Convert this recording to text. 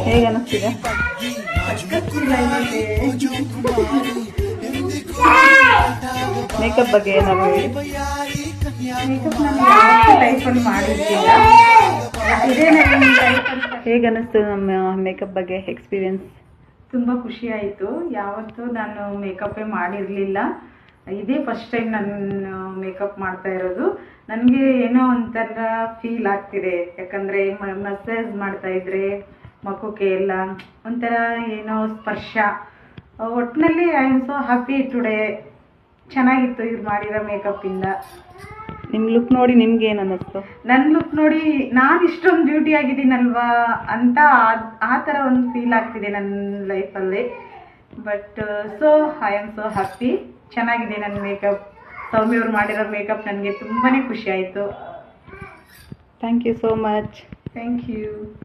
ಹೇಗೆ ಅನಿಸ್ತಿದೆ? ಮೇಕಪ್ ಬಗ್ಗೆ ಏನಾದ್ರು ಹೇಳಿ. ಮೇಕಪ್ ನಾನು ಯಾವತ್ತೂ ಲೈಫಲ್ಲಿ ಮಾಡಿರ್ಲಿಲ್ಲ. ಇದೇ ನನ್ನ ಲೈಫಲ್ಲಿ ಹೇಗೆ ಅನಿಸ್ತು ನಮ್ಮ ಮೇಕಪ್ ಬಗ್ಗೆ ಎಕ್ಸ್ಪೀರಿಯನ್ಸ್? ತುಂಬ ಖುಷಿ ಆಯಿತು. ಯಾವತ್ತೂ ನಾನು ಮೇಕಪ್ಪೇ ಮಾಡಿರಲಿಲ್ಲ. ಇದೇ ಫಸ್ಟ್ ಟೈಮ್ ನಾನು ಮೇಕಪ್ ಮಾಡ್ತಾ ಇರೋದು. ನನಗೆ ಏನೋ ಒಂಥರ ಫೀಲ್ ಆಗ್ತಿದೆ. ಯಾಕಂದರೆ ಮಸಾಜ್ ಮಾಡ್ತಾ ಇದ್ರೆ ಮಖಕ್ಕೆ ಎಲ್ಲ ಒಂಥರ ಏನೋ ಸ್ಪರ್ಶ. ಒಟ್ಟಿನಲ್ಲಿ I am so happy today. ಚೆನ್ನಾಗಿತ್ತು ಇವ್ರು ಮಾಡಿರೋ ಮೇಕಪ್ಪಿಂದ. ನಿಮ್ಮ ಲುಕ್ ನೋಡಿ ನಿಮ್ಗೆ ಏನು ಅನ್ನಿಸ್ತು? ನನ್ನ ಲುಕ್ ನೋಡಿ ನಾನು ಇಷ್ಟೊಂದು ಬ್ಯೂಟಿ ಆಗಿದ್ದೀನಲ್ವಾ ಅಂತ ಆ ಥರ ಒಂದು ಫೀಲ್ ಆಗ್ತಿದೆ ನನ್ನ ಲೈಫಲ್ಲಿ. But so I am so happy. ಚೆನ್ನಾಗಿದೆ ನನ್ನ ಮೇಕಪ್. ಸೌಮ್ಯ ಅವ್ರು ಮಾಡಿರೋ ಮೇಕಪ್ ನನಗೆ ತುಂಬಾ ಖುಷಿ ಆಯಿತು. Thank you so much. Thank you.